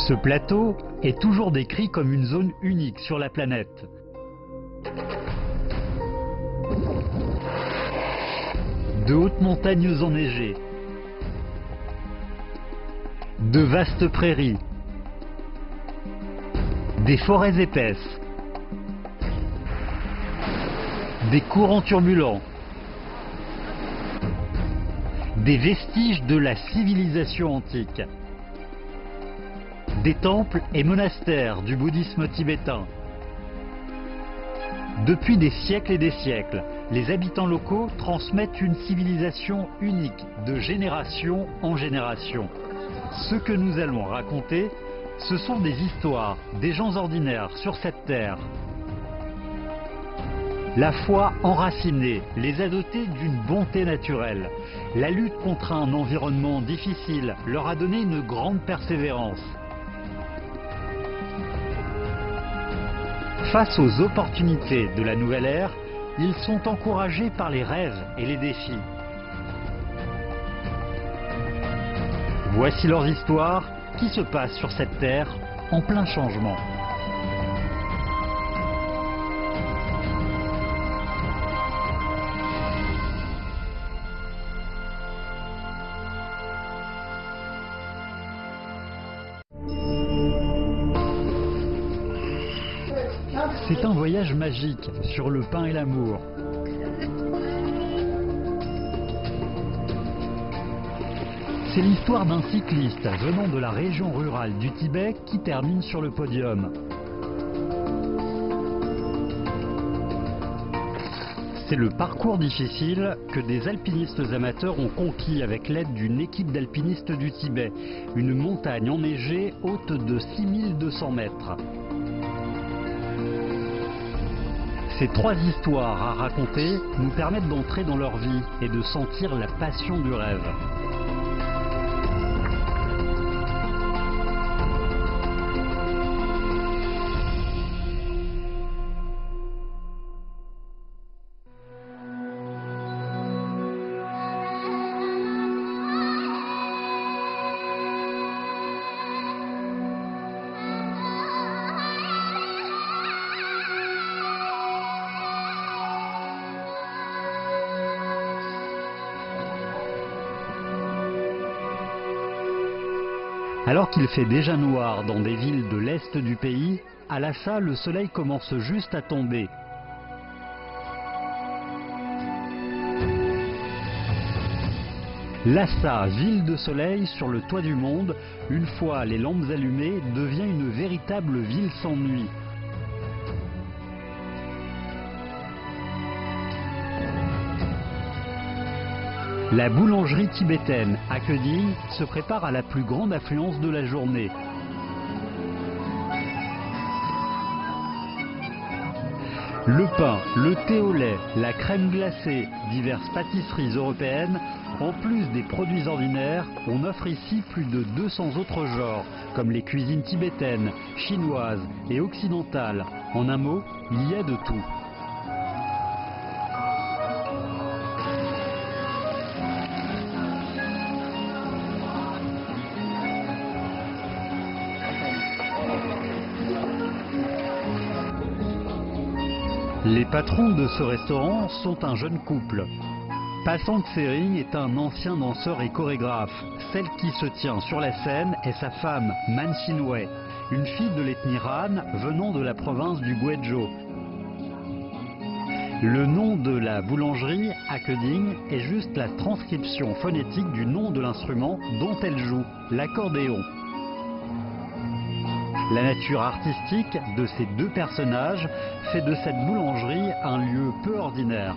Ce plateau est toujours décrit comme une zone unique sur la planète. De hautes montagnes enneigées, de vastes prairies, des forêts épaisses, des courants turbulents, des vestiges de la civilisation antique, des temples et monastères du bouddhisme tibétain. Depuis des siècles et des siècles, les habitants locaux transmettent une civilisation unique de génération en génération. Ce que nous allons raconter, ce sont des histoires des gens ordinaires sur cette terre. La foi enracinée les a dotés d'une bonté naturelle. La lutte contre un environnement difficile leur a donné une grande persévérance. Face aux opportunités de la nouvelle ère, ils sont encouragés par les rêves et les défis. Voici leurs histoires qui se passent sur cette terre en plein changement. C'est un voyage magique sur le pain et l'amour. C'est l'histoire d'un cycliste venant de la région rurale du Tibet qui termine sur le podium. C'est le parcours difficile que des alpinistes amateurs ont conquis avec l'aide d'une équipe d'alpinistes du Tibet, une montagne enneigée haute de 6200 mètres. Ces trois histoires à raconter nous permettent d'entrer dans leur vie et de sentir la passion du rêve. Alors qu'il fait déjà noir dans des villes de l'est du pays, à Lhasa, le soleil commence juste à tomber. Lhasa, ville de soleil sur le toit du monde, une fois les lampes allumées, devient une véritable ville sans nuit. La boulangerie tibétaine à Khöding se prépare à la plus grande affluence de la journée. Le pain, le thé au lait, la crème glacée, diverses pâtisseries européennes, en plus des produits ordinaires, on offre ici plus de 200 autres genres, comme les cuisines tibétaines, chinoises et occidentales. En un mot, il y a de tout. Les patrons de ce restaurant sont un jeune couple. Pasant Tsering est un ancien danseur et chorégraphe. Celle qui se tient sur la scène est sa femme, Man Shin-wei, une fille de l'ethnie Han venant de la province du Guizhou. Le nom de la boulangerie à Khöding est juste la transcription phonétique du nom de l'instrument dont elle joue, l'accordéon. La nature artistique de ces deux personnages fait de cette boulangerie un lieu peu ordinaire.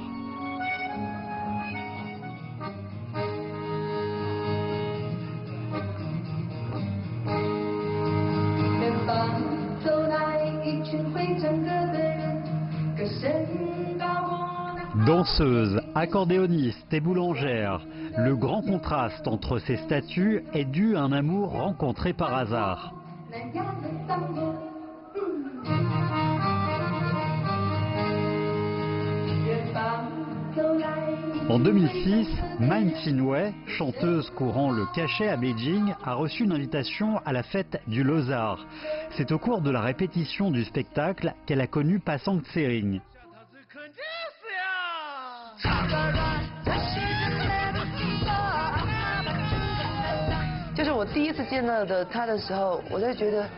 Danseuse, accordéoniste et boulangère, le grand contraste entre ces statuts est dû à un amour rencontré par hasard. En 2006, Man Xinwei, chanteuse courant le cachet à Beijing, a reçu une invitation à la fête du Lozar. C'est au cours de la répétition du spectacle qu'elle a connu Pasang Tsering. 就是我第一次见到他的时候，我就觉得，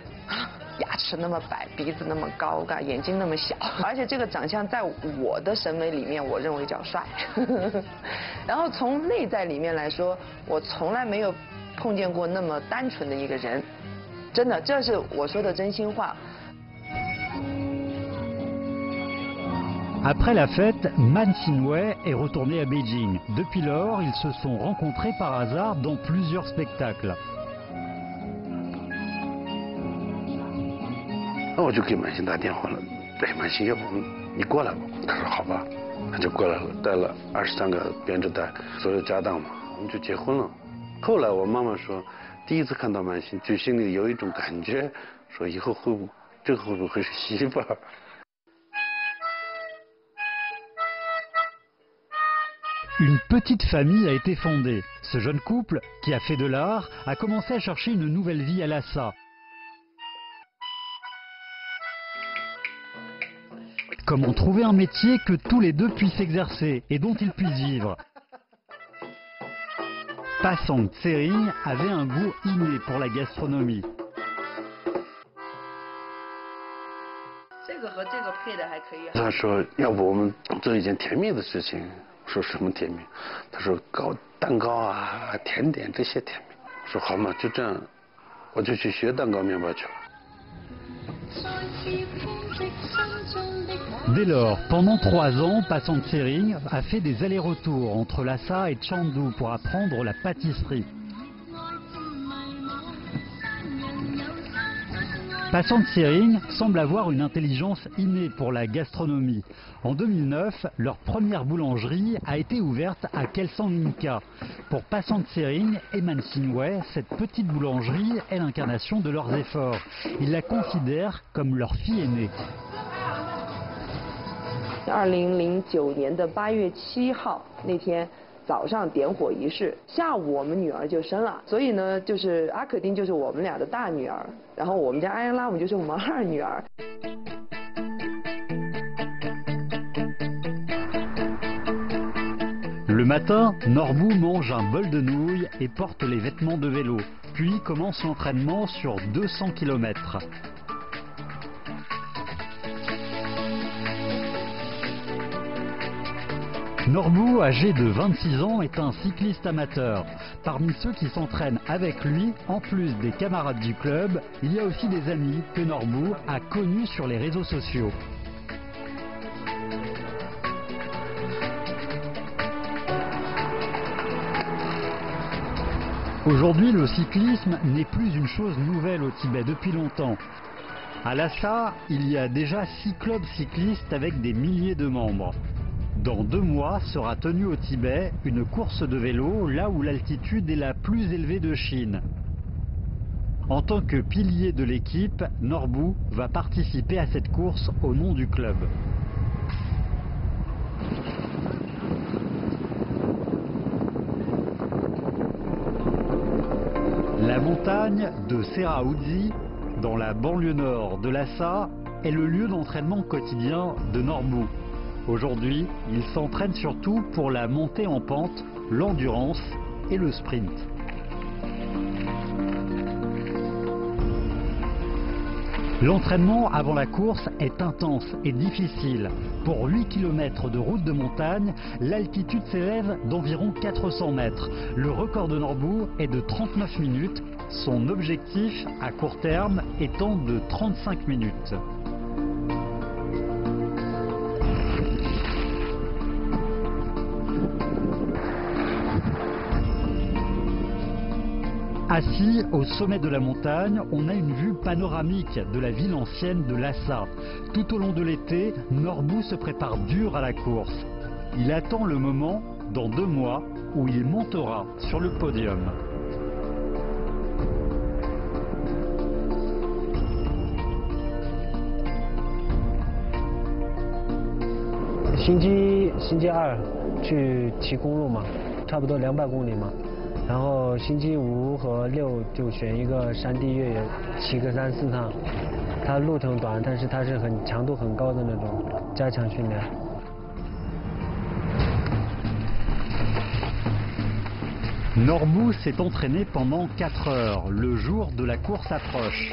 牙齿那么白，鼻子那么高，眼睛那么小，而且这个长相在我的审美里面，我认为叫帅。然后从内在里面来说，我从来没有碰见过那么单纯的一个人，真的，这是我说的真心话。 Après la fête, Man Xinwei est retourné à Beijing. Depuis lors, ils se sont rencontrés par hasard dans plusieurs spectacles. 那我就给满星打电话了，哎，满星，要不你过来吧？他说好吧，他就过来了，带了23个编织袋，所有家当嘛，我们就结婚了。后来我妈妈说，第一次看到满星，就心里有一种感觉，说以后这个会不会是媳妇儿？ Une petite famille a été fondée. Ce jeune couple, qui a fait de l'art, a commencé à chercher une nouvelle vie à Lhasa. Comment trouver un métier que tous les deux puissent exercer et dont ils puissent vivre? Pasang Tsering avait un goût inné pour la gastronomie. 这个和这个配的还可以。他说，要不我们做一件甜蜜的事情。 说什么甜蜜？他说搞蛋糕啊、甜点这些甜蜜。我说好嘛，就这样，我就去学蛋糕面包去了。 Dès lors, pendant 3 ans, Pasang Tsering a fait des allers-retours entre Lhasa et Chengdu pour apprendre la pâtisserie. Pasang Tsering semble avoir une intelligence innée pour la gastronomie. En 2009, leur première boulangerie a été ouverte à Kelsang-Inca. Pour Pasang Tsering et Man Xinwei, cette petite boulangerie est l'incarnation de leurs efforts. Ils la considèrent comme leur fille aînée. 2009年的8月7号那天。 早上点火仪式，下午我们女儿就生了，所以呢，就是阿可丁就是我们俩的大女儿，然后我们家安拉姆就是我们2女儿。Le matin, Norbu mange un bol de nouilles et porte les vêtements de vélo, puis commence l'entraînement sur 200 km. Norbu, âgé de 26 ans, est un cycliste amateur. Parmi ceux qui s'entraînent avec lui, en plus des camarades du club, il y a aussi des amis que Norbu a connus sur les réseaux sociaux. Aujourd'hui, le cyclisme n'est plus une chose nouvelle au Tibet depuis longtemps. À Lhasa, il y a déjà 6 clubs cyclistes avec des milliers de membres. Dans 2 mois sera tenue au Tibet une course de vélo là où l'altitude est la plus élevée de Chine. En tant que pilier de l'équipe, Norbu va participer à cette course au nom du club. La montagne de Seraoudzi, dans la banlieue nord de Lhasa, est le lieu d'entraînement quotidien de Norbu. Aujourd'hui, il s'entraîne surtout pour la montée en pente, l'endurance et le sprint. L'entraînement avant la course est intense et difficile. Pour 8 km de route de montagne, l'altitude s'élève d'environ 400 mètres. Le record de Norbu est de 39 minutes, son objectif à court terme étant de 35 minutes. Assis au sommet de la montagne, on a une vue panoramique de la ville ancienne de Lhasa. Tout au long de l'été, Norbu se prépare dur à la course. Il attend le moment, dans 2 mois, où il montera sur le podium. Lundi 2去骑公路嘛，差不多200公里嘛。然后星期5和6就选一个山地越野，骑个3、4趟。它路程短，但是它是强度很高的那种加强训练。Norbou s'est entraîné pendant 4 heures. Le jour de la course approche.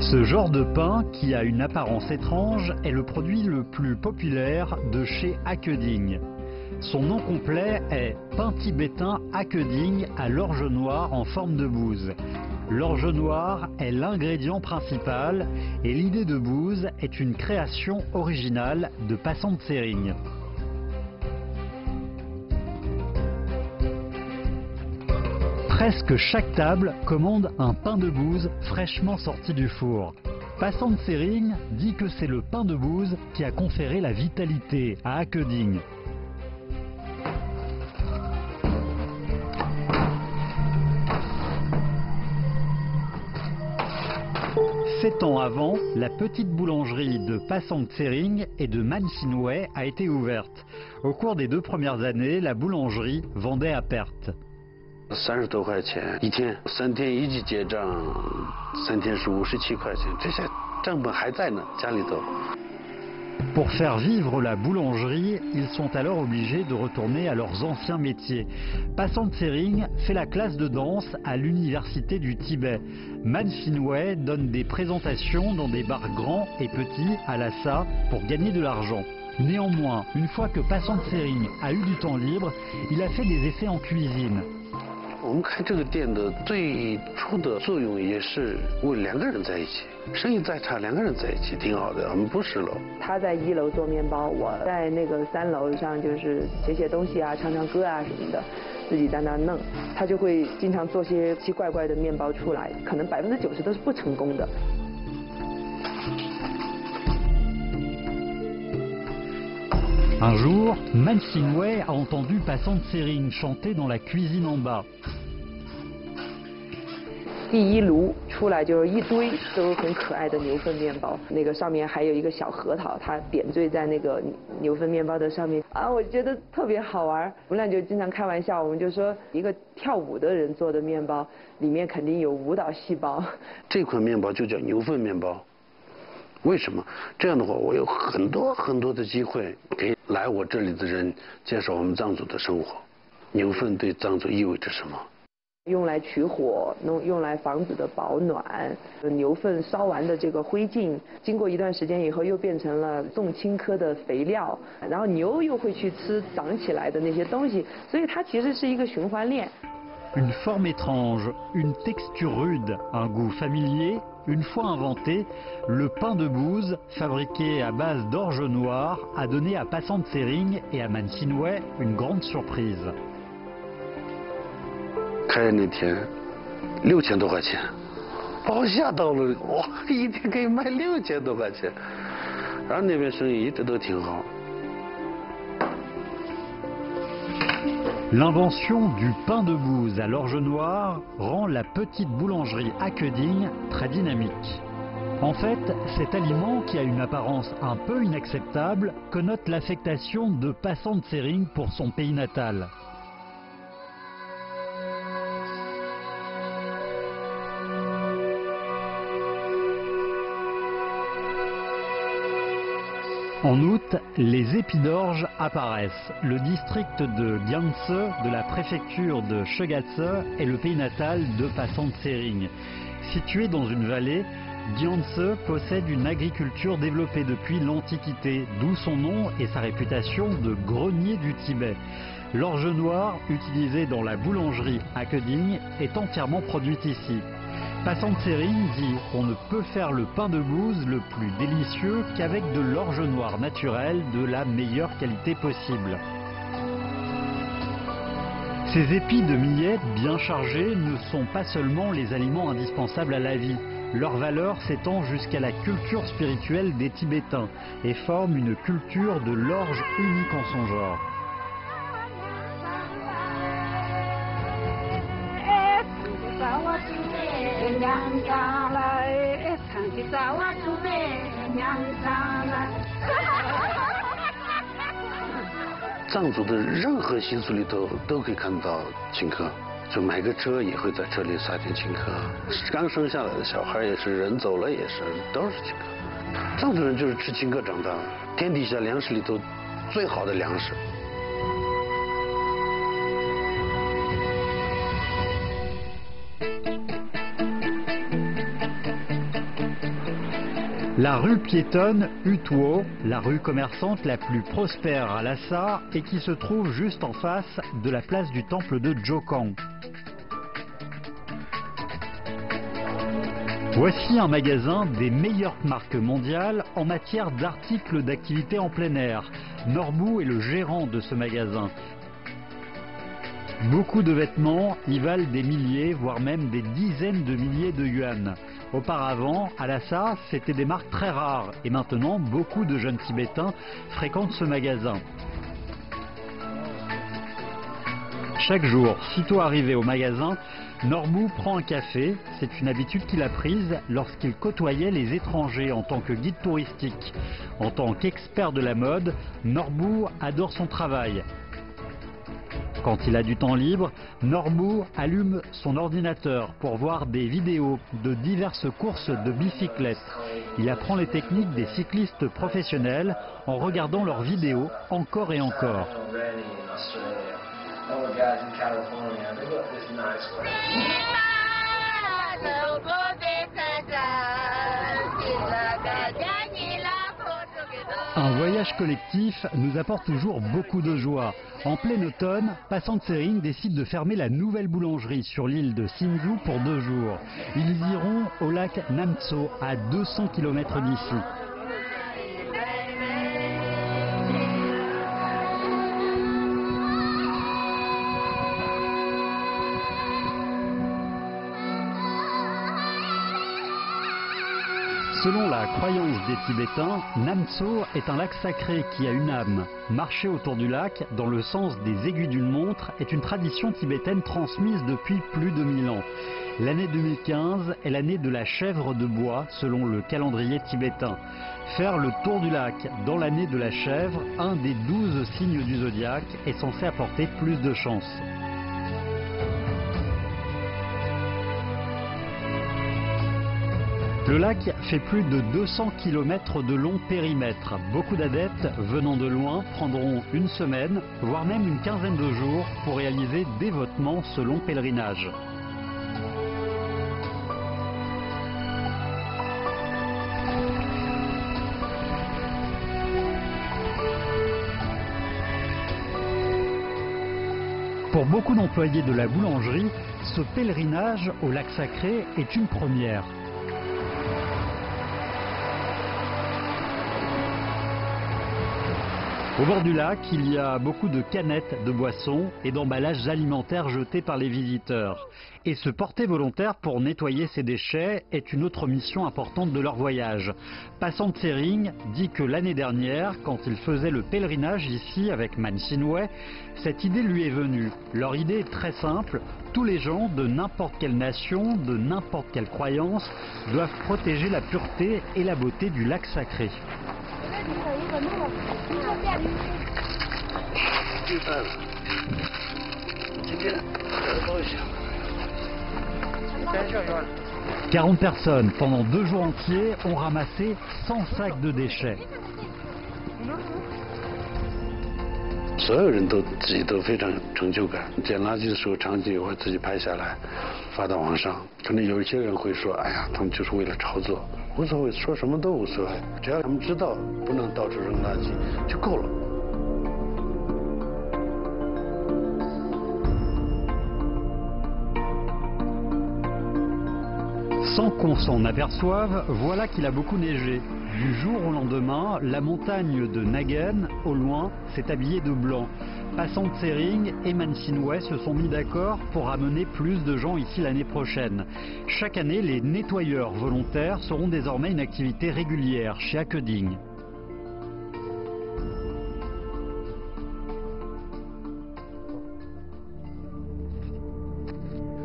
Ce genre de pain, qui a une apparence étrange, est le produit le plus populaire de chez Akeding. Son nom complet est pain tibétain Akeding à l'orge noire en forme de bouse. L'orge noire est l'ingrédient principal et l'idée de bouse est une création originale de Pasant Tsering. Presque chaque table commande un pain de bouse fraîchement sorti du four. Pasant Tsering dit que c'est le pain de bouse qui a conféré la vitalité à Akeding. Sept ans avant, la petite boulangerie de Pasant Tsering et de Mansinway a été ouverte. Au cours des 2 premières années, la boulangerie vendait à perte. 30多块钱一天，3天一起结账，3天是57块钱，这些账本还在呢，家里头。Pour faire vivre la boulangerie, ils sont alors obligés de retourner à leurs anciens métiers. Pasant Tsering fait la classe de danse à l'université du Tibet. Mansinway donne des présentations dans des bars grands et petits à Lhasa pour gagner de l'argent. Néanmoins, une fois que Pasant Tsering a eu du temps libre, il a fait des essais en cuisine. 我们开这个店的最初的作用也是为2个人在一起，生意再差2个人在一起挺好的，我们不是楼。他在1楼做面包，我在那个3楼上就是写东西啊、唱歌啊什么的，自己在那弄。他就会经常做些奇奇怪怪的面包出来，可能90%都是不成功的。Un jour, Mansinway a entendu Pasant Tsering chanter dans la cuisine en bas. 第一炉出来就是一堆都很可爱的牛粪面包，那个上面还有一个小核桃，它点缀在那个牛粪面包的上面啊，我觉得特别好玩。我们俩就经常开玩笑，我们就说一个跳舞的人做的面包里面肯定有舞蹈细胞。这款面包就叫牛粪面包。 为什么？这样的话，我有很多的机会给来我这里的人介绍我们藏族的生活。牛粪对藏族意味着什么？用来取火，用来房子的保暖。牛粪烧完的这个灰烬，经过一段时间以后，又变成了宋青稞的肥料，然后牛又会去吃长起来的那些东西，所以它其实是一个循环链。 Une forme étrange, une texture rude, un goût familier. Une fois inventé, le pain de bouse, fabriqué à base d'orge noire, a donné à Pasant Tsering et à Mansinway une grande surprise. 开业那天，6000多块钱，把我吓到了！哇，一天可以卖6000多块钱，然后那边生意一直都挺好。 L'invention du pain de bouse à l'orge noire rend la petite boulangerie Akeding très dynamique. En fait, cet aliment qui a une apparence un peu inacceptable connote l'affectation de Pasant Tsering pour son pays natal. En août, les épis d'orge apparaissent. Le district de Gyantse de la préfecture de Chegatse est le pays natal de Pasant Tsering. Situé dans une vallée, Gyantse possède une agriculture développée depuis l'Antiquité, d'où son nom et sa réputation de grenier du Tibet. L'orge noire, utilisée dans la boulangerie Akeding, est entièrement produite ici. Pasant Tsering dit qu'on ne peut faire le pain de bouse le plus délicieux qu'avec de l'orge noire naturelle de la meilleure qualité possible. Ces épis de millet bien chargés ne sont pas seulement les aliments indispensables à la vie. Leur valeur s'étend jusqu'à la culture spirituelle des Tibétains et forme une culture de l'orge unique en son genre.藏族的任何习俗里头都可以看到请客，就买个车也会在车里撒点请客，刚生下来的小孩也是，人走了也是，都是请客。藏族人就是吃请客长大的，天底下粮食里头最好的粮食。La rue piétonne Utuo, la rue commerçante la plus prospère à Lhasa et qui se trouve juste en face de la place du temple de Jokang. Voici un magasin des meilleures marques mondiales en matière d'articles d'activité en plein air. Norbu est le gérant de ce magasin. Beaucoup de vêtements y valent des milliers, voire même des dizaines de milliers de yuan. Auparavant, à Lhasa, c'était des marques très rares et maintenant, beaucoup de jeunes Tibétains fréquentent ce magasin. Chaque jour, sitôt arrivé au magasin, Norbu prend un café. C'est une habitude qu'il a prise lorsqu'il côtoyait les étrangers en tant que guide touristique. En tant qu'expert de la mode, Norbu adore son travail. Quand il a du temps libre, Norbu allume son ordinateur pour voir des vidéos de diverses courses de bicyclettes. Il apprend les techniques des cyclistes professionnels en regardant leurs vidéos encore et encore. Un voyage collectif nous apporte toujours beaucoup de joie. En plein automne, Pasant Tsering décide de fermer la nouvelle boulangerie sur l'île de Sinzu pour 2 jours. Ils iront au lac Namtso, à 200 km d'ici. Selon la croyance des Tibétains, Namtso est un lac sacré qui a une âme. Marcher autour du lac, dans le sens des aiguilles d'une montre, est une tradition tibétaine transmise depuis plus de 1000 ans. L'année 2015 est l'année de la chèvre de bois, selon le calendrier tibétain. Faire le tour du lac dans l'année de la chèvre, un des 12 signes du zodiaque, est censé apporter plus de chance. Le lac fait plus de 200 km de long périmètre. Beaucoup d'adeptes venant de loin prendront une semaine, voire même une quinzaine de jours pour réaliser dévotement ce long pèlerinage. Pour beaucoup d'employés de la boulangerie, ce pèlerinage au lac sacré est une première. Au bord du lac, il y a beaucoup de canettes de boissons et d'emballages alimentaires jetés par les visiteurs. Et se porter volontaire pour nettoyer ces déchets est une autre mission importante de leur voyage. Pasant Tsering dit que l'année dernière, quand il faisait le pèlerinage ici avec Mansinwe, cette idée lui est venue. Leur idée est très simple, tous les gens de n'importe quelle nation, de n'importe quelle croyance, doivent protéger la pureté et la beauté du lac sacré. « 40 personnes, pendant 2 jours entiers, ont ramassé 100 sacs de déchets. » 所有人都自己都非常有成就感，捡垃圾的时候场景会自己拍下来，发到网上。可能有一些人会说：“哎呀，他们就是为了炒作。”无所谓，说什么都无所谓，只要他们知道不能到处扔垃圾就够了。Sans qu'on s'en aperçoive, voilà qu'il a beaucoup neigé. Du jour au lendemain, la montagne de Nagen, au loin, s'est habillée de blanc. Pasang Tsering et Man Sin-Wei se sont mis d'accord pour amener plus de gens ici l'année prochaine. Chaque année, les nettoyeurs volontaires seront désormais une activité régulière chez Akeding.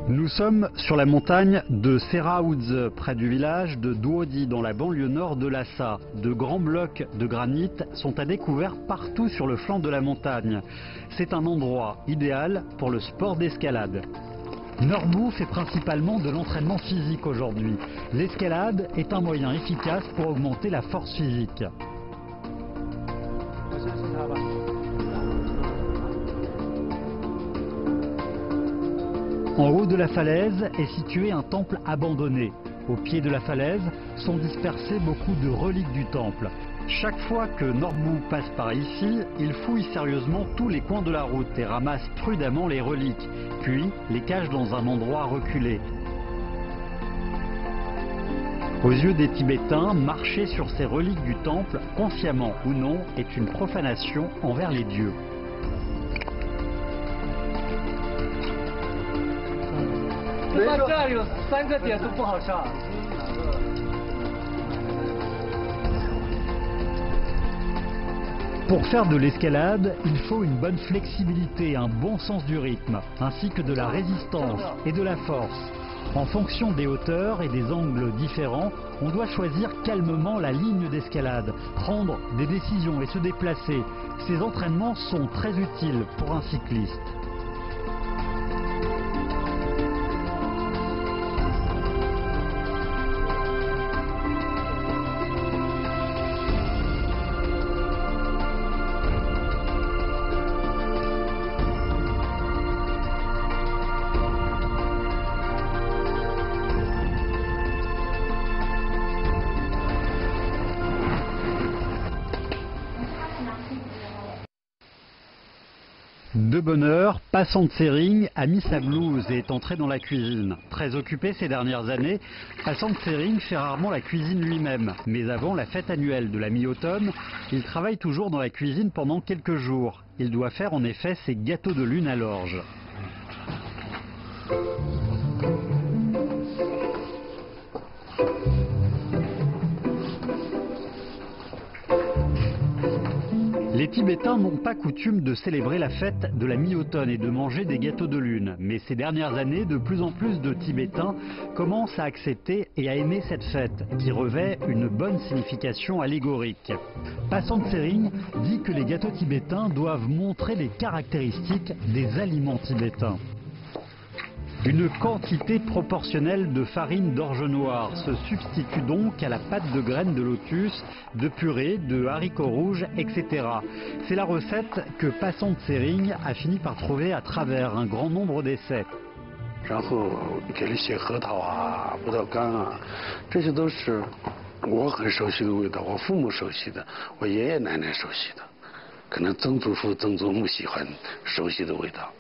Nous sommes sur la montagne de Seraoudze, près du village de Duodi, dans la banlieue nord de Lhasa. De grands blocs de granit sont à découvert partout sur le flanc de la montagne. C'est un endroit idéal pour le sport d'escalade. Norbu fait principalement de l'entraînement physique aujourd'hui. L'escalade est un moyen efficace pour augmenter la force physique. En haut de la falaise est situé un temple abandonné. Au pied de la falaise sont dispersées beaucoup de reliques du temple. Chaque fois que Norbu passe par ici, il fouille sérieusement tous les coins de la route et ramasse prudemment les reliques, puis les cache dans un endroit reculé. Aux yeux des Tibétains, marcher sur ces reliques du temple, consciemment ou non, est une profanation envers les dieux. Pour faire de l'escalade, il faut une bonne flexibilité, un bon sens du rythme, ainsi que de la résistance et de la force. En fonction des hauteurs et des angles différents, on doit choisir calmement la ligne d'escalade, prendre des décisions et se déplacer. Ces entraînements sont très utiles pour un cycliste. De bonne heure, Pasang Tsering a mis sa blouse et est entré dans la cuisine. Très occupé ces dernières années, Pasang Tsering fait rarement la cuisine lui-même. Mais avant la fête annuelle de la mi-automne, il travaille toujours dans la cuisine pendant quelques jours. Il doit faire en effet ses gâteaux de lune à l'orge. Les Tibétains n'ont pas coutume de célébrer la fête de la mi-automne et de manger des gâteaux de lune. Mais ces dernières années, de plus en plus de Tibétains commencent à accepter et à aimer cette fête, qui revêt une bonne signification allégorique. Pasang Tsering dit que les gâteaux tibétains doivent montrer les caractéristiques des aliments tibétains. Une quantité proportionnelle de farine d'orge noire se substitue donc à la pâte de graines de lotus, de purée, de haricots rouges, etc. C'est la recette que Pasang Tsering a fini par trouver à travers un grand nombre d'essais. 然后给了些核桃啊、葡萄干啊，这些都是我很熟悉的味道，我父母熟悉的，我爷爷奶奶熟悉的，可能曾祖父、曾祖母喜欢熟悉的味道。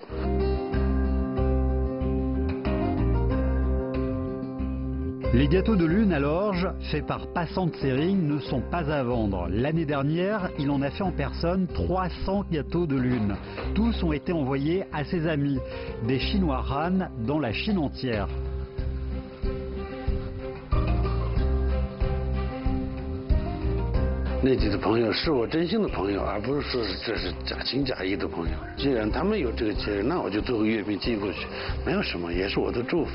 Les gâteaux de lune à l'orge, faits par Pasang Tsering, ne sont pas à vendre. L'année dernière, il en a fait en personne 300 gâteaux de lune. Tous ont été envoyés à ses amis, des Chinois Han dans la Chine entière. « 内地的朋友是我真心的朋友，而不是说这是假情假意的朋友。既然他们有这个节日，那我就做个月饼寄过去，没有什么，也是我的祝福。”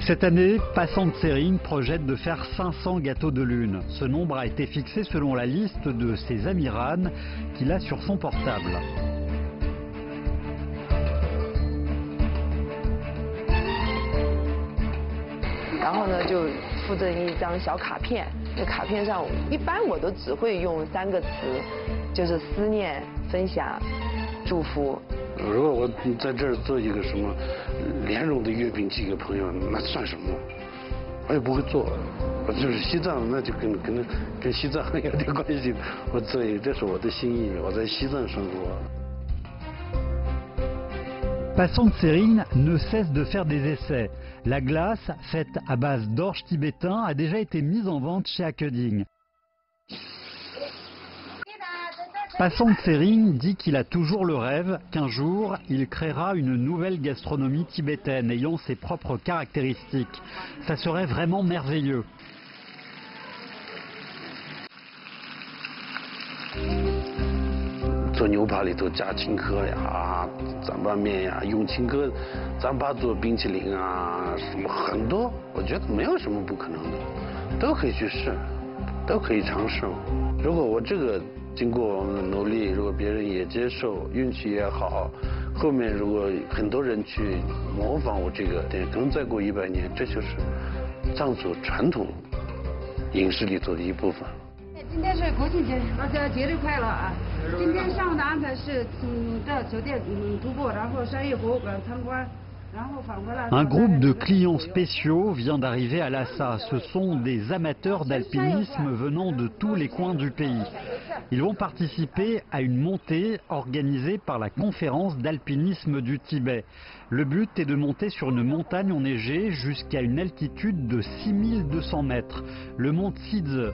Cette année, Pasang Tsering projette de faire 500 gâteaux de lune. Ce nombre a été fixé selon la liste de ses amis Han qu'il a sur son portable. Puis, 就附赠一张小卡片，这卡片上一般我都只会用3个词，就是思念、分享、祝福。 如果我在这儿做一个什么莲蓉的月饼寄给朋友，那算什么？我也不会做。我就是西藏，那就跟西藏有点关系。我做一个，这是我的心意。我在西藏生活。 Pasang Tsering ne cesse de faire des essais. La glace, faite à base d'orge tibétain, a déjà été mise en vente chez Akeding. Passant Tsering dit qu'il a toujours le rêve qu'un jour, il créera une nouvelle gastronomie tibétaine ayant ses propres caractéristiques. Ça serait vraiment merveilleux.做牛扒里头加青稞呀，糌粑面呀，用青稞糌粑做冰淇淋啊，什么很多，我觉得没有什么不可能的，都可以去试，都可以尝试。如果我这个经过我们的努力，如果别人也接受，运气也好，后面如果很多人去模仿我这个店，可能再过100年，这就是藏族传统饮食里头的一部分。今天是国庆节，大家节日快乐啊！今天上午的安排是到酒店徒步，然后山岳博物馆参观。Un groupe de clients spéciaux vient d'arriver à Lhasa. Ce sont des amateurs d'alpinisme venant de tous les coins du pays. Ils vont participer à une montée organisée par la conférence d'alpinisme du Tibet. Le but est de monter sur une montagne enneigée jusqu'à une altitude de 6200 mètres, le mont Tsidze.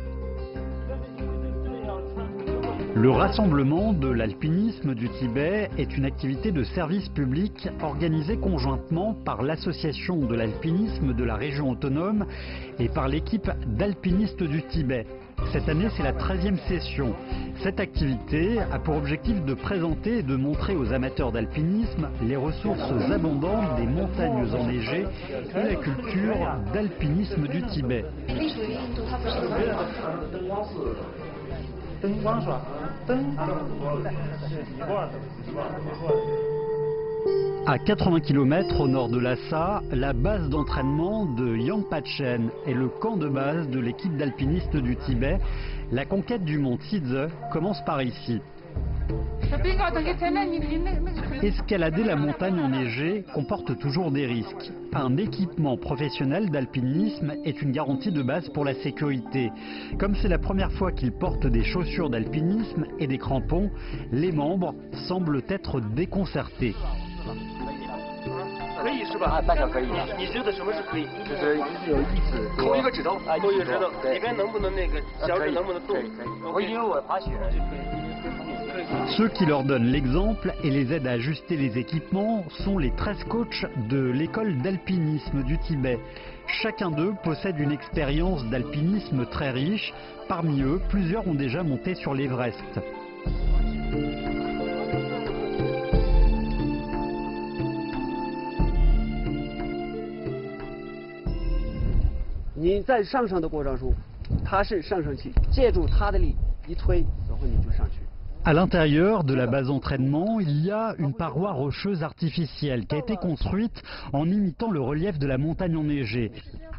Le rassemblement de l'alpinisme du Tibet est une activité de service public organisée conjointement par l'association de l'alpinisme de la région autonome et par l'équipe d'alpinistes du Tibet. Cette année, c'est la 13e session. Cette activité a pour objectif de présenter et de montrer aux amateurs d'alpinisme les ressources abondantes des montagnes enneigées et la culture d'alpinisme du Tibet. À 80 km au nord de Lhasa, la base d'entraînement de Yangpachen est le camp de base de l'équipe d'alpinistes du Tibet. La conquête du mont Tsidze commence par ici. Escalader la montagne enneigée comporte toujours des risques. Un équipement professionnel d'alpinisme est une garantie de base pour la sécurité. Comme c'est la première fois qu'ils portent des chaussures d'alpinisme et des crampons, les membres semblent être déconcertés. Ceux qui leur donnent l'exemple et les aident à ajuster les équipements sont les 13 coachs de l'école d'alpinisme du Tibet. Chacun d'eux possède une expérience d'alpinisme très riche. Parmi eux, plusieurs ont déjà monté sur l'Everest. À l'intérieur de la base d'entraînement, il y a une paroi rocheuse artificielle qui a été construite en imitant le relief de la montagne enneigée.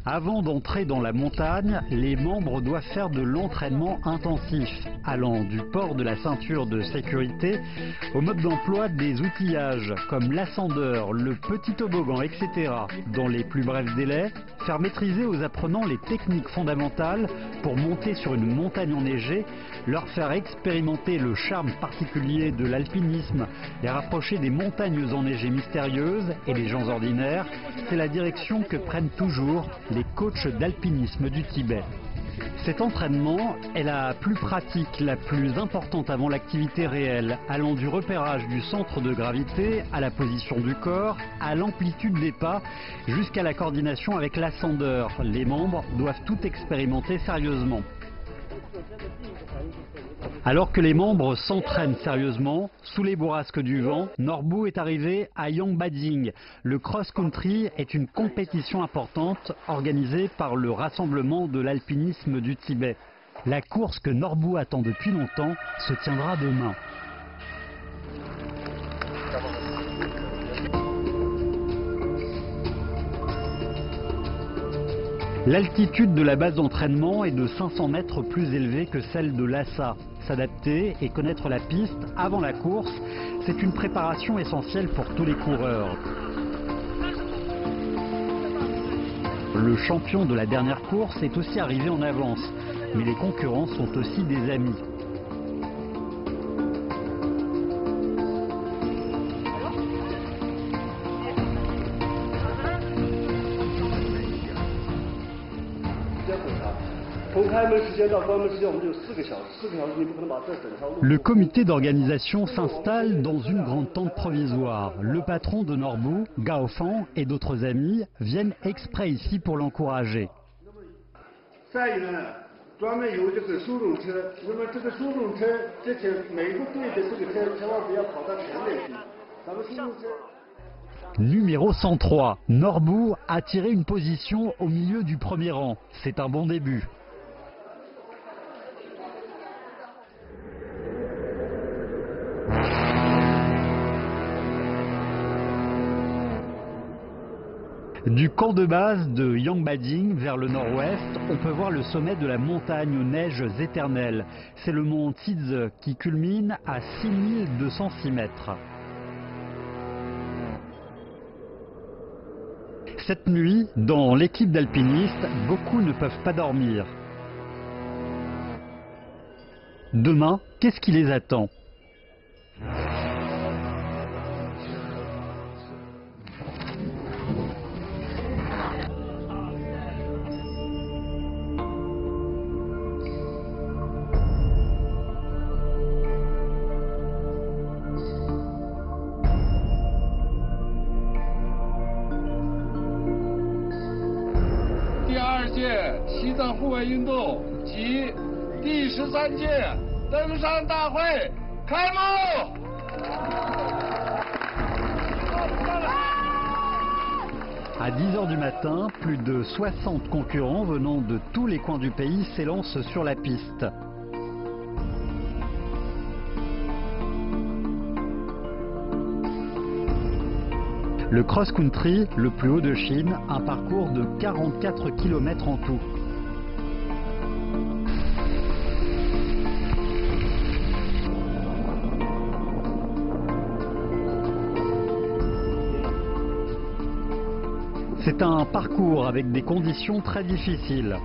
Avant d'entrer dans la montagne, les membres doivent faire de l'entraînement intensif, allant du port de la ceinture de sécurité au mode d'emploi des outillages comme l'ascendeur, le petit toboggan, etc. Dans les plus brefs délais, faire maîtriser aux apprenants les techniques fondamentales pour monter sur une montagne enneigée, leur faire expérimenter le charme particulier de l'alpinisme, les rapprocher des montagnes enneigées mystérieuses et des gens ordinaires, c'est la direction que prennent toujours les coachs d'alpinisme du Tibet. Cet entraînement est la plus pratique, la plus importante avant l'activité réelle, allant du repérage du centre de gravité à la position du corps, à l'amplitude des pas, jusqu'à la coordination avec l'ascendeur. Les membres doivent tout expérimenter sérieusement. Alors que les membres s'entraînent sérieusement, sous les bourrasques du vent, Norbu est arrivé à Yongbading. Le cross-country est une compétition importante organisée par le rassemblement de l'alpinisme du Tibet. La course que Norbu attend depuis longtemps se tiendra demain. L'altitude de la base d'entraînement est de 500 mètres plus élevée que celle de Lhasa. S'adapter et connaître la piste avant la course, c'est une préparation essentielle pour tous les coureurs. Le champion de la dernière course est aussi arrivé en avance, mais les concurrents sont aussi des amis. Le comité d'organisation s'installe dans une grande tente provisoire. Le patron de Norbu, Gao Fan, et d'autres amis viennent exprès ici pour l'encourager. Numéro 103, Norbu a tiré une position au milieu du premier rang. C'est un bon début. Du camp de base de Yangbading vers le nord-ouest, on peut voir le sommet de la montagne aux neiges éternelles. C'est le mont Tizi qui culmine à 6206 mètres. Cette nuit, dans l'équipe d'alpinistes, beaucoup ne peuvent pas dormir. Demain, qu'est-ce qui les attend ? À 10h du matin, plus de 60 concurrents venant de tous les coins du pays s'élancent sur la piste. Le cross-country, le plus haut de Chine, un parcours de 44 km en tout. C'est un parcours avec des conditions très difficiles.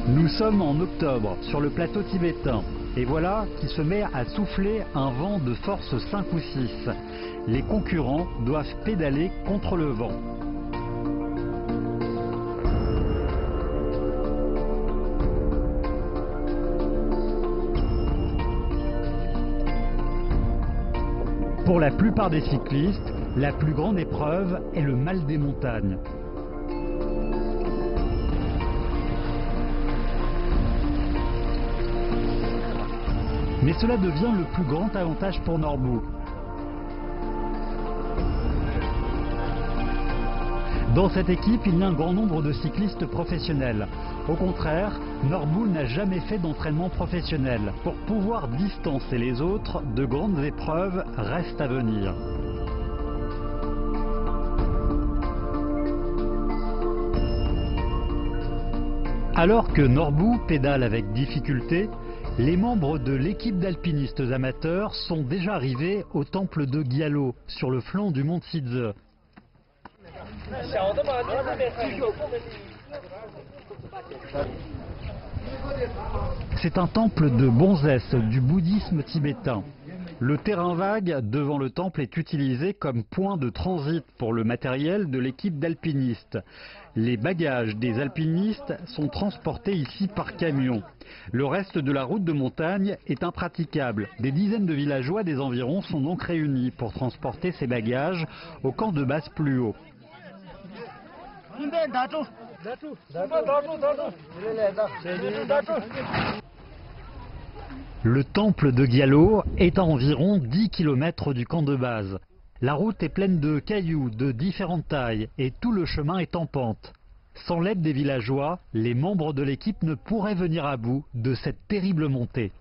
Nous sommes en octobre sur le plateau tibétain et voilà qui se met à souffler un vent de force 5 ou 6. Les concurrents doivent pédaler contre le vent. Pour la plupart des cyclistes, la plus grande épreuve est le mal des montagnes. Mais cela devient le plus grand avantage pour Norbu. Dans cette équipe, il y a un grand nombre de cyclistes professionnels. Au contraire, Norbu n'a jamais fait d'entraînement professionnel. Pour pouvoir distancer les autres, de grandes épreuves restent à venir. Alors que Norbu pédale avec difficulté, les membres de l'équipe d'alpinistes amateurs sont déjà arrivés au temple de Gyalo, sur le flanc du mont Tizi. C'est un temple de bonzès du bouddhisme tibétain. Le terrain vague devant le temple est utilisé comme point de transit pour le matériel de l'équipe d'alpinistes. Les bagages des alpinistes sont transportés ici par camion. Le reste de la route de montagne est impraticable. Des dizaines de villageois des environs sont donc réunis pour transporter ces bagages au camp de base plus haut. Le temple de Gyalo est à environ 10 km du camp de base. La route est pleine de cailloux de différentes tailles et tout le chemin est en pente. Sans l'aide des villageois, les membres de l'équipe ne pourraient venir à bout de cette terrible montée.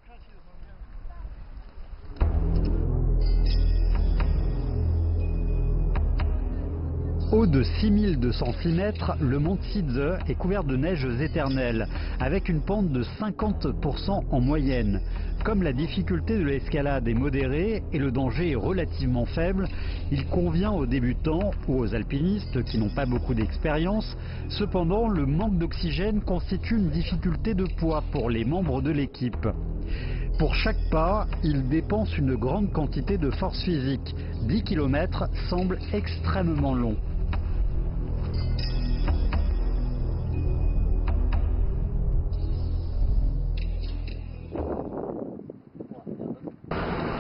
Haut de 6206 mètres, le mont Tizi est couvert de neiges éternelles, avec une pente de 50% en moyenne. Comme la difficulté de l'escalade est modérée et le danger est relativement faible, il convient aux débutants ou aux alpinistes qui n'ont pas beaucoup d'expérience. Cependant, le manque d'oxygène constitue une difficulté de poids pour les membres de l'équipe. Pour chaque pas, ils dépensent une grande quantité de force physique. 10 km semble extrêmement long.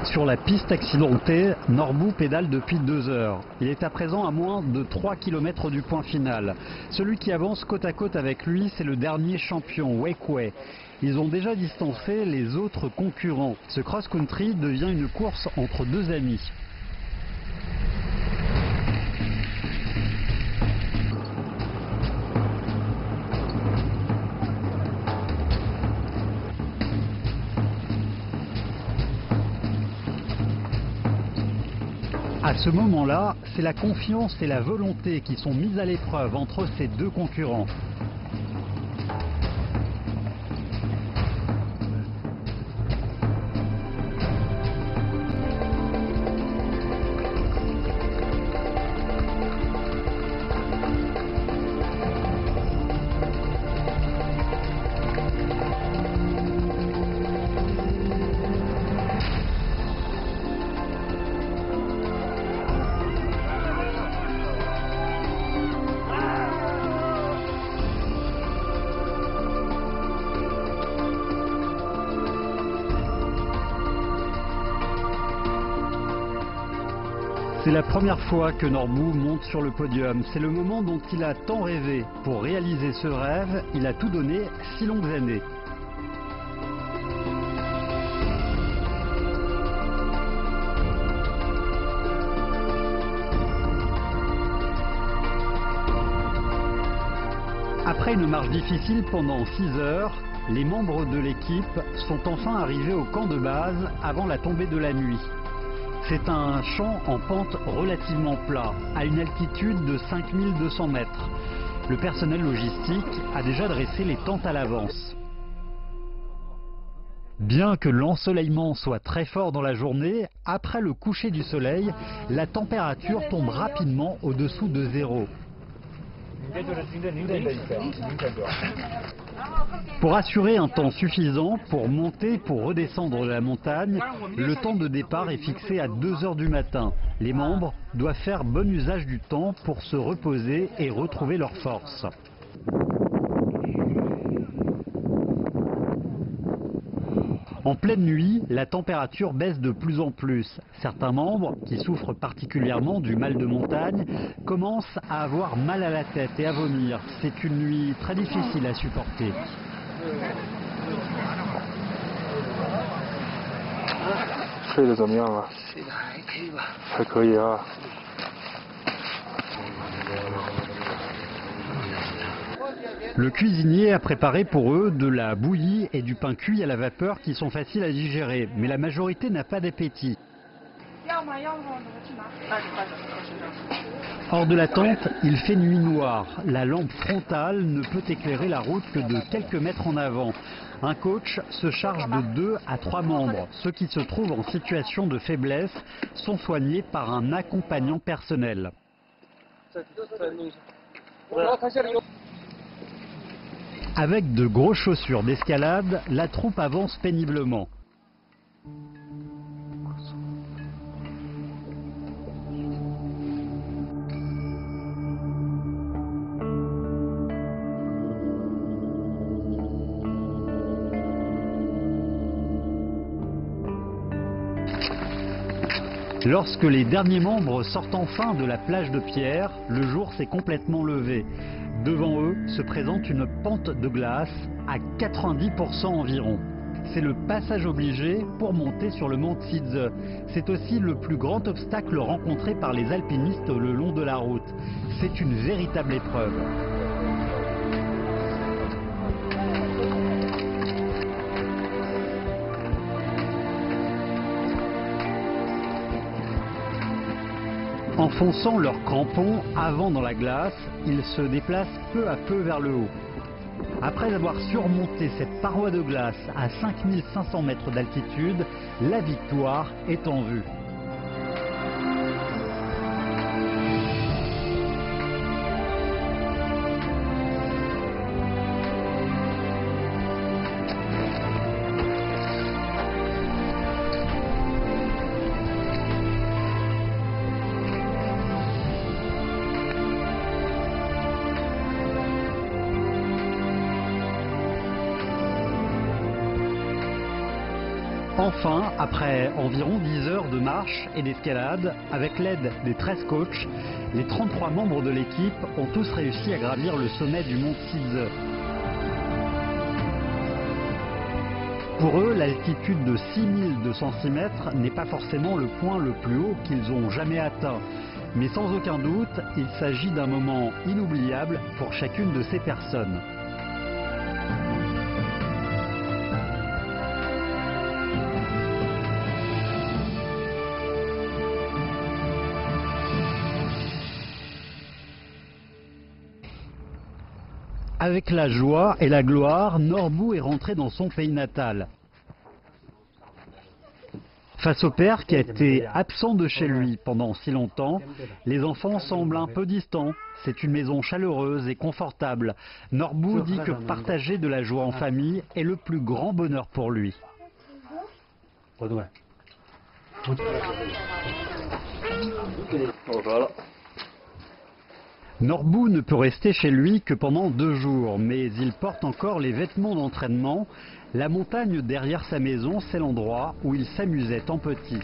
Sur la piste accidentée, Norbu pédale depuis 2 heures. Il est à présent à moins de 3 km du point final. Celui qui avance côte à côte avec lui, c'est le dernier champion, Wei Kuei. Ils ont déjà distancé les autres concurrents. Ce cross-country devient une course entre deux amis. À ce moment-là, c'est la confiance et la volonté qui sont mises à l'épreuve entre ces deux concurrents. C'est la première fois que Norbu monte sur le podium. C'est le moment dont il a tant rêvé. Pour réaliser ce rêve, il a tout donné 6 longues années. Après une marche difficile pendant 6 heures, les membres de l'équipe sont enfin arrivés au camp de base avant la tombée de la nuit. C'est un champ en pente relativement plat, à une altitude de 5200 mètres. Le personnel logistique a déjà dressé les tentes à l'avance. Bien que l'ensoleillement soit très fort dans la journée, après le coucher du soleil, la température tombe rapidement au-dessous de 0. Pour assurer un temps suffisant pour monter, pour redescendre de la montagne, le temps de départ est fixé à 2 heures du matin. Les membres doivent faire bon usage du temps pour se reposer et retrouver leur force. En pleine nuit, la température baisse de plus en plus. Certains membres, qui souffrent particulièrement du mal de montagne, commencent à avoir mal à la tête et à vomir. C'est une nuit très difficile à supporter. Le cuisinier a préparé pour eux de la bouillie et du pain cuit à la vapeur qui sont faciles à digérer, mais la majorité n'a pas d'appétit. Hors de la tente, il fait nuit noire. La lampe frontale ne peut éclairer la route que de quelques mètres en avant. Un coach se charge de 2 à 3 membres. Ceux qui se trouvent en situation de faiblesse sont soignés par un accompagnant personnel. Avec de grosses chaussures d'escalade, la troupe avance péniblement. Lorsque les derniers membres sortent enfin de la plage de pierre, le jour s'est complètement levé. Devant eux se présente une pente de glace à 90% environ. C'est le passage obligé pour monter sur le mont Tzize. C'est aussi le plus grand obstacle rencontré par les alpinistes le long de la route. C'est une véritable épreuve. Enfonçant leurs crampons avant dans la glace, ils se déplacent peu à peu vers le haut. Après avoir surmonté cette paroi de glace à 5500 mètres d'altitude, la victoire est en vue. Enfin, après environ 10 heures de marche et d'escalade, avec l'aide des 13 coachs, les 33 membres de l'équipe ont tous réussi à gravir le sommet du mont Tzize. Pour eux, l'altitude de 6206 mètres n'est pas forcément le point le plus haut qu'ils ont jamais atteint. Mais sans aucun doute, il s'agit d'un moment inoubliable pour chacune de ces personnes. Avec la joie et la gloire, Norbou est rentré dans son pays natal. Face au père qui a été absent de chez lui pendant si longtemps, les enfants semblent un peu distants. C'est une maison chaleureuse et confortable. Norbou dit que partager de la joie en famille est le plus grand bonheur pour lui. Norbou ne peut rester chez lui que pendant 2 jours, mais il porte encore les vêtements d'entraînement. La montagne derrière sa maison, c'est l'endroit où il s'amusait en petit.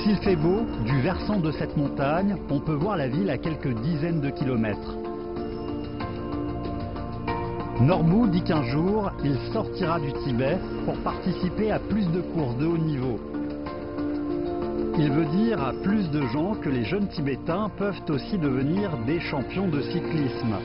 S'il fait beau, du versant de cette montagne, on peut voir la ville à quelques dizaines de kilomètres. Norbou dit qu'un jour, il sortira du Tibet pour participer à plus de courses de haut niveau. Il veut dire à plus de gens que les jeunes Tibétains peuvent aussi devenir des champions de cyclisme.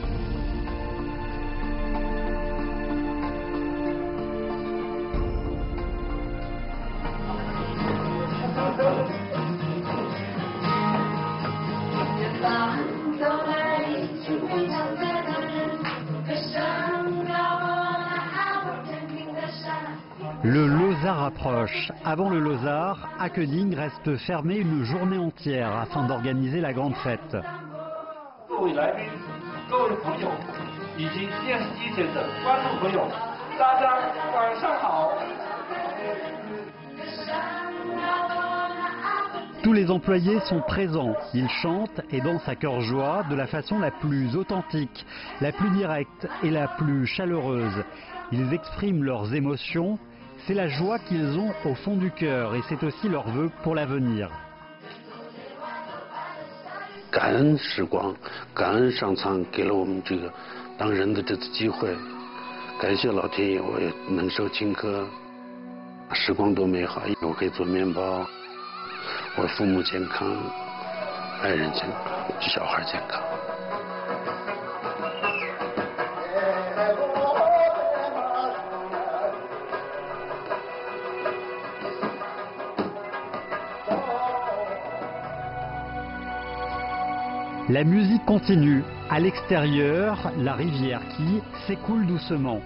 Le Losar approche. Avant le Losar, Hacquening reste fermé une journée entière afin d'organiser la grande fête. Tous les employés sont présents. Ils chantent et dansent à cœur joie de la façon la plus authentique, la plus directe et la plus chaleureuse. Ils expriment leurs émotions. C'est la joie qu'ils ont au fond du cœur et c'est aussi leur vœu pour l'avenir. 感恩时光，感恩上苍给了我们这个当人的这次机会，感谢老天爷，我也能受青稞，时光多美好，我可以做面包，我父母健康，爱人健康，小孩健康。 La musique continue. À l'extérieur, la rivière qui s'écoule doucement.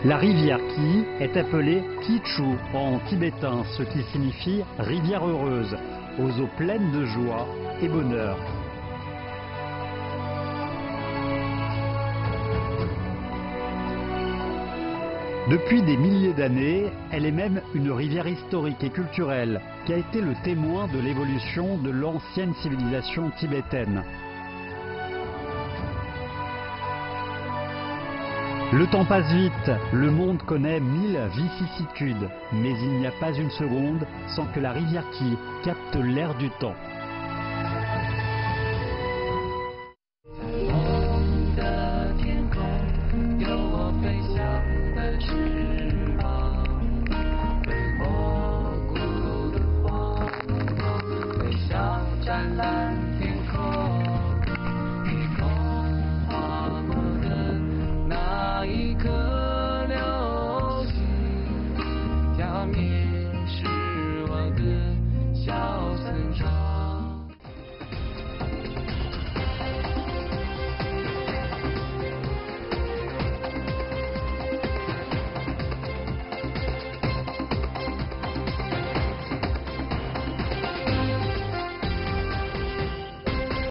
La rivière qui est appelée Kichu en tibétain, ce qui signifie rivière heureuse, aux eaux pleines de joie et bonheur. Depuis des milliers d'années, elle est même une rivière historique et culturelle qui a été le témoin de l'évolution de l'ancienne civilisation tibétaine. Le temps passe vite, le monde connaît 1000 vicissitudes, mais il n'y a pas une seconde sans que la rivière Qi capte l'air du temps.